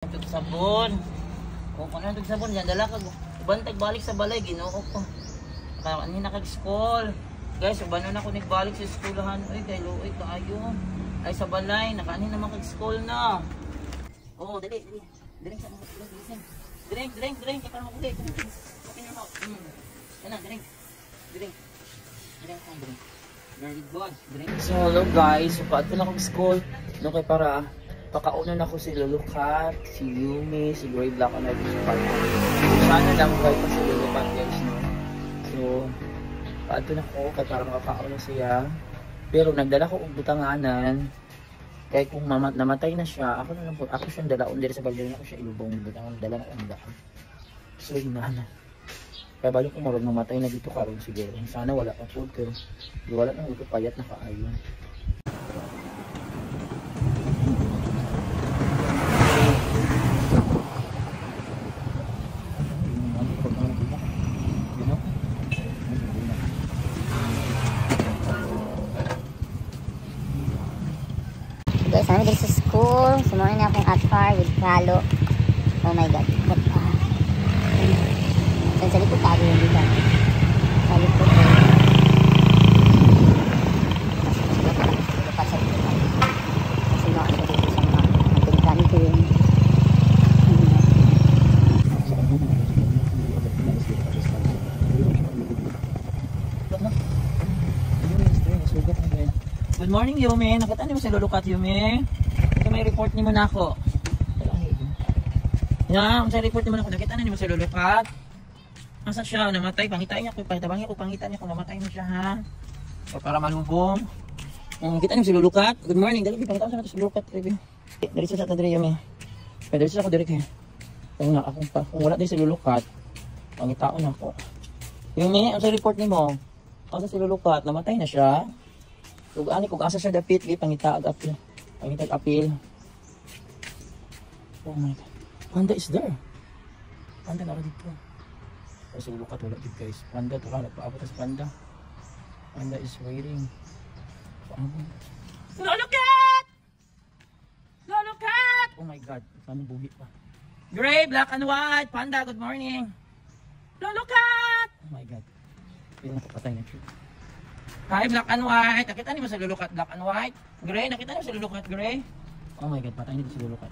Tug sabon. Kung ano tug sabon yan dala kag uban tag balik sa balay Ginoo ko. Ani na kag school. Guys, uban na ako nagbalik sa eskwelahan. Oy, kay luoy kaayo. Ay sa balay nakaani naman kag school na. Oh, dali. Drink sa mga drink ka mo kulit. Okay na mo. Ana, drink. Drink ang drink. Very good. Drink. So, hello guys. Paadto na akong school. No kay para pakaunan ako si Lulukat, si Yumi, si Gray Black and Ivy Spark. Sana lang buhay pa si Lulukat guys, no? So, paadto na ko kay para makakaon siya. Pero nagdala ko og butanganan. Kaya kung namatay na siya, ako na lang po, ako siyang dalaon dito sa balyon, ako siya ilubong butangan, dala na ang daan. So, yun na. Kaya balo ko marunong namatay na dito karon siguro. Sana wala pa po, pero wala nang ito payat na kaayon. Guys, kami dito sa school. Sumunin na akong atfar with halo. Oh my god. Sa likod tayo yung dito. Sa likod. Kasi nga ako dito sa mga natingkan ko yun. Good morning, Yumi. Nakita niyo sa Lulukat, Yumi? Ito may report niyo na ako. Yan, sa report niyo na ako. Nakita niyo sa Lulukat? Asa siya? Namatay. Pangitain niya ko. Pangitabangin ko. Pangitain niya kung namatay na siya, ha? O para malubong. Nakita niyo sa Lulukat? Good morning. Dali, pangitain sa natin sa Lulukat. Dali siya sa atin, Yumi. Dali siya ako, Derek, eh. Kung wala din sa Lulukat, pangitain ako. Yumi, ang sa report niyo mo? Asa sa Lulukat? Namatay na siya? Kung asa siya dapit, pangitag apil. Pangitag apil. Oh my god. Panda is there. Panda na dito. Kasi Lulukat wala dito guys. Panda to ka, nagpaabot sa panda. Panda is waiting. Lulukat! Lulukat! Oh my god. Paano buhi pa? Gray, black and white. Panda, good morning. Lulukat! Oh my god. Hindi nakapatay na siya. Hi, black and white. Nakita niyo ba sa Lulukat, black and white? Gray, nakita niyo sa Lulukat, Gray? Oh my god, patay niyo sa Lulukat.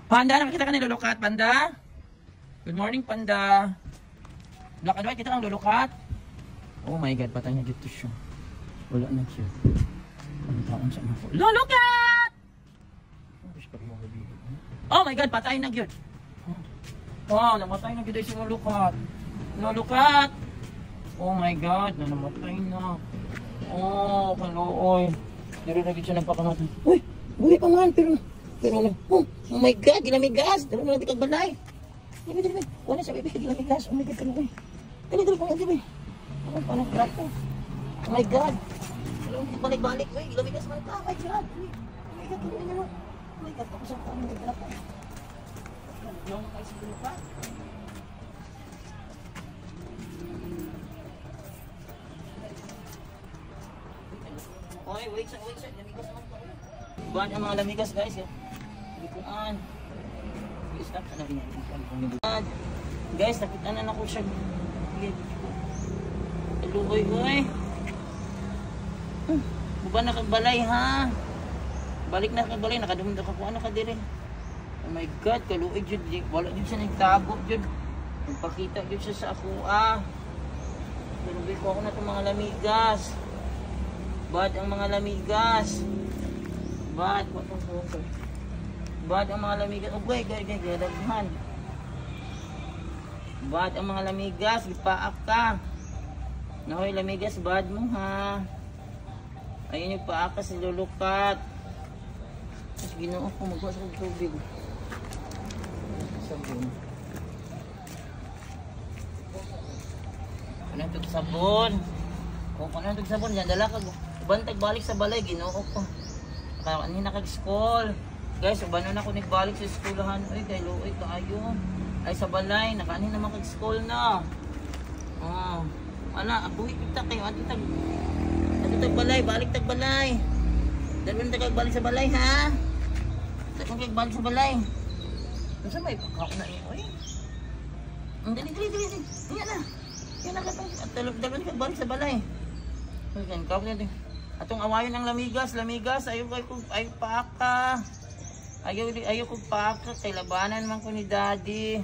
Panda, nakita ka ni Lulukat, Panda? Good morning, Panda. Black and white, kita ang Lulukat? Oh my god, patay niya dito siya. Wala na siya. Ang taon sa mga Lulukat! Oh my god, patay na yun. Oh, namatay na yun si Lulukat. Lulukat! Oh my god, namatay na. Oh, kalooy. Pero lagi siya nagpakangat. Uy, buhay pa man, pero oh my god, ginamigas. Dali mo natin kagbalay. Dali. Wala siya, baby, ginamigas. Oh my god, kalooy. Dali, baby. Ano, paano crap ko? Oh my god. Balik-balik, uy, ginamigas man ka. Oh my god. Oh my god, kalooy naman. Oh my god, tapos ang paano nagdala ko. Yung kayo sa Lulukat. Okay, wait, lamigas naman pa. Buwan ang mga lamigas guys. Likuan. Stop na rin. Guys, nakita na ako siya. Lugoy, uy. Buban na kagbalay ha. Balik na kagbalay, nakadumda ka kung ano ka dire. Oh my god, kaluoy jud. Wala jud siya nagtago jud. Nagpakita jud siya sa ako Lugoy ko ako na itong mga lamigas. Bad ang mga lamigas. Bad ang mga lamigas. Oh, gadaghan. Bad ang mga lamigas. Ipaak ka. Nahoy, lamigas, bad mo ha. Ayun yung paak ka sa Lulukat. Mas Ginoo ko, magwas ko tubig. Sabon. Ano ito sabon? Kung ano ito sabon, yan dala ka. Bantag balik sa balay, Ginoo ko. Kaya ani na kag-school. Guys, uban na ako nagbalik sa eskwelahan. Oy, kay luoy kaayo. Ay sa balay, nakaani naman kag-school na. Oh. Ana, buhi kita kayo. Ato tag balay, balik tag balay. Dalawang tag balik sa balay ha. Tag balik sa balay. Ano sa may pagkakaw na niyo? Uy. Dali. Yan na. Yan na katong. At dalawin ka balik sa balay. Yan, kawag na din. Atong awayon ang lamigas. Ayaw paaka. Ayaw ko paaka. Kay labanan man ko ni daddy.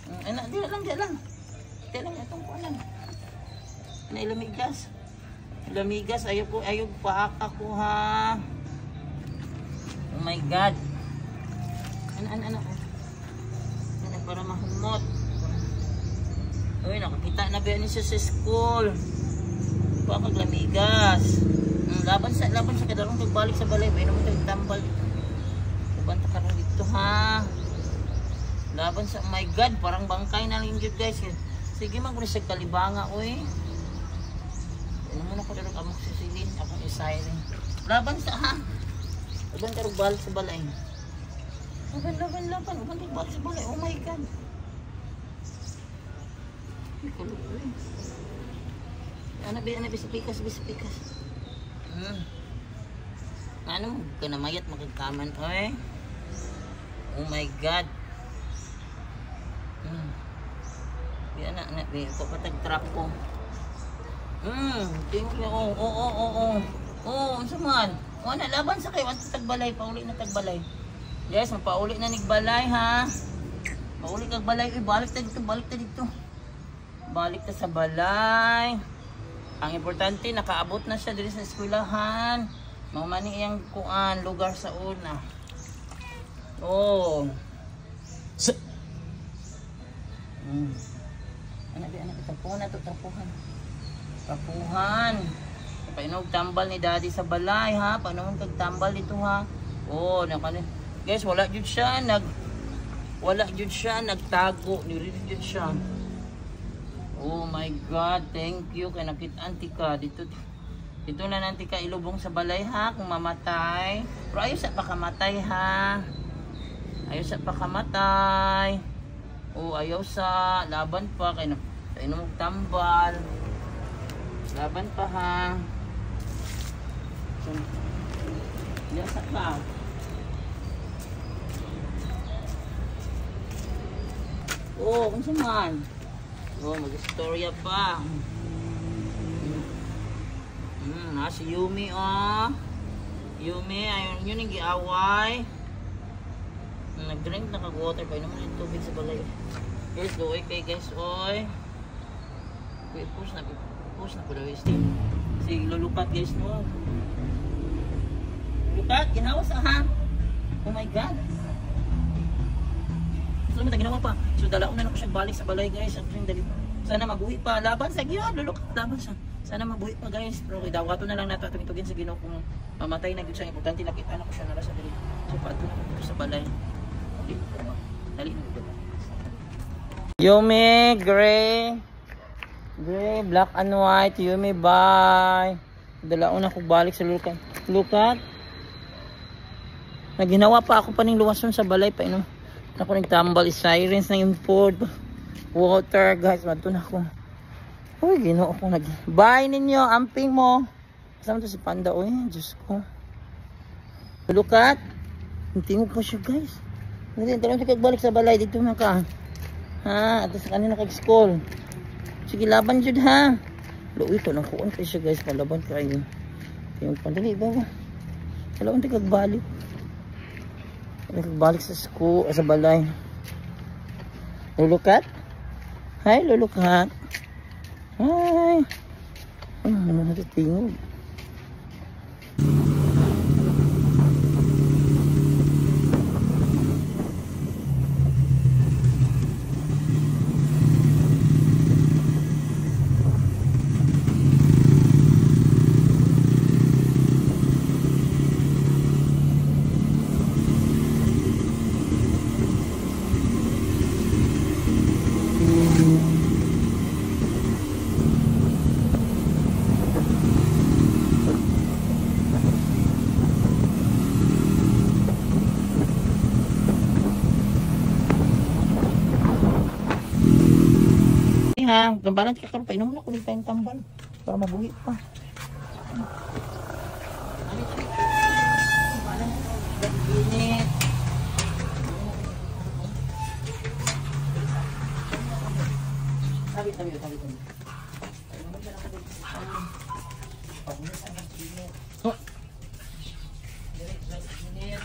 Di lang. Itong ko lang. Lamigas. Ayaw paaka ko ha. Oh my God. Ano. Para mahumot. Uy, nakakita na ba yan siya sa school? Pakag lamigas. Laban sa kadarong nagbalik sa balay. May naman tambal. Kubanta ka rin dito ha. Laban sa, oh my God, parang bangkay na lang yun guys. Sige magmuna sa kalibanga, uy. Ano muna ko darong amoxicillin. Akong isirin. Laban sa ha. Laban ka rin balik sa balay. Laban. Laban balik sa balay. Oh my God. Ano sa pikas. Ano mo ka na mayat magkakaman, oy. Oh my God. Yan na papatag trap ko. Thank you. Unsa man? Wala laban sa kayo ang tagbalay, pauli na tagbalay. Yes, mapauli na nigbalay ha. Pauli kag balay, balik ta dito. Balik ta sa balay. Ang importante nakaabot na siya diri sa eskwelahan. Mamani iyang kuan lugar sa una. Oh. Anak tapuhan. Painog tambal ni daddy sa balay ha. Paano kag tambal dito ha? Oh, guys, wala jud siya nagtago, nire jud siya. Oh my God, thank you kay nakit-anti ka dito na nanti ka ilubong sa balay ha kung mamatay. Pero ayaw sa pakamatay ha. Oh, ayaw sa laban pa kay inom tambal. Laban pa ha. Yasa ka. Oh, kung saan? Oh, mag-istorya pa. Si Yumi, oh. Yumi, ayun yun yung giaway. Nag-drink na kag-water pa. Inom yung tubig sa balay. Guys, doy kay guys, oy. Push na ko daw yung steam. Sige, lulukat guys, no. Lulukat, ginawa sa ha. Oh my God. Naman ginawa pa. So dalaon na ako siya balik sa balay guys. Sana mabuhi pa. Laban sa Ginoo, lulok. Laban siya. Sana mabuhi pa guys. Pero dawato na lang nato tugin sa Ginoo kung mamatay na gid siya. Importante nakita na ko siya nara sa diri. So paadto na ko sa balay. Dali na dito. Yumi, gray, black and white. Yumi, bye. Dalaon ako balik sa lukat. Naginawa pa ako paning luwason sa balay pa ino. Ako nagtambal sirens na yung food water guys, madto na ako. Uy, Ginoo ko bye ninyo, amping mo. Kasama to si Panda, uy, Diyos ko. Lukat, tingog pa siya guys. Hindi, talong siya kagbalik sa balay, dito na ka. Ha, at sa kanina kag-school. Sige, laban dyan ha. Uy, ito lang kuwan kayo siya guys, palaban kayo. Yung pandali, bawa. Talong siya kagbalik. Balik sa school, sa balay. Lulukat? Hi, lulukat. Hi. Ano natitingog? Ha, gambalan ka karon pa inom na ko ni tayong tambal para mabuhi pa. tabi. Ay, naman siya nakadito. Pag-unis ang init. Direct na init.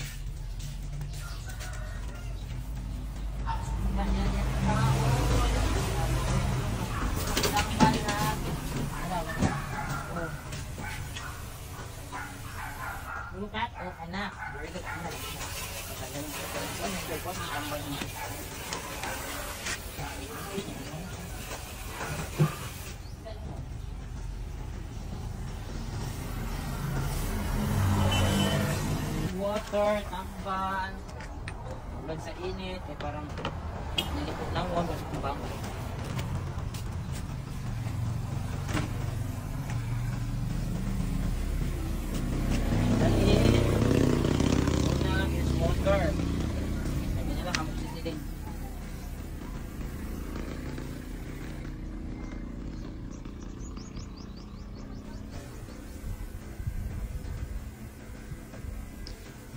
Lukat, anak. Very good, anak. Water, tamban. Ulan sa init, eh parang nilipot lang ako sa kubang.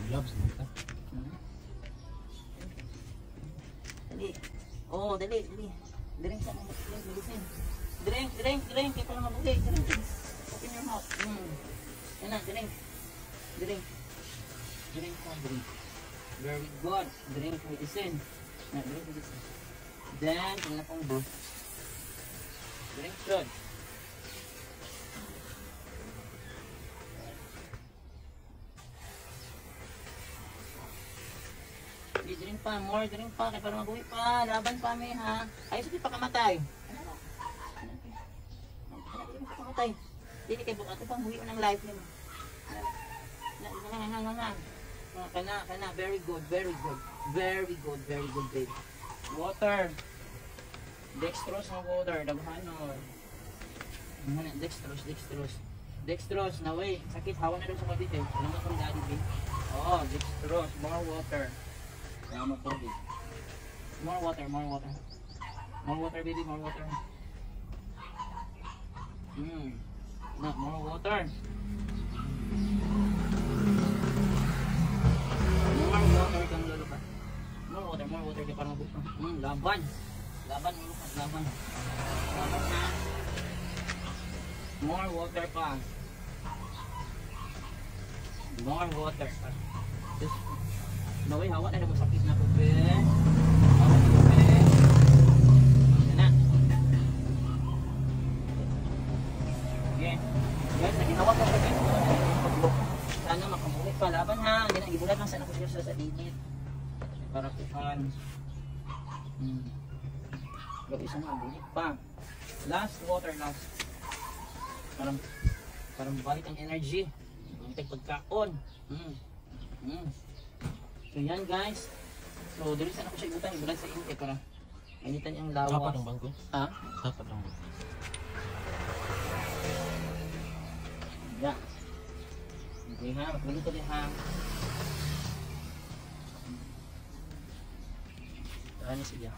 Gloves na ka. Dali. Oh, dali. Drink sa mga medicine. Drink. Kaya pala mabuhay. Drink. Open your mouth. Yan na, drink. Drink pa, drink. Very good. Drink medicine. Drink medicine. Then, tingnan pong bro. Drink good. Drink pa, more drink pa, kaya para mabuhay pa, laban pa may ha. Ay, sige pa kamatay. Kamatay. Dili kay bukat pa, buhay ng life niyo. Kana, very good, babe. Water. Dextrose na water, daghanon. Dextrose, na way, sakit, hawa na daw sa kabit eh. Alam mo kung daddy babe. Oh, dextrose, more water. More water. More water, baby, more water. No, more water. More water kang lolo ka. More water kaya parang mabuto. Laban mo lukas, laban na. More water pa. More water pa. Naway, hawa na naman sakit na po, be. Hawa na po, be. Yan na. Okay. Guys, naginawa ko sa dito. Sana makamulit pa. Laban ha. Hindi na, ibulat lang sana ko siya sa dinit. Para kuhan. Gawin isa na, bulit pa. Last water, last. Parang balik ang energy. Balik pagkaon. So yan guys. So dito sana ko siya ibutan sa init para initan yung lawas. Dapat ang bangko? Ha? Dapat ang bangko. Yeah. Okay ha, magbulit ko din ha. Ano siya?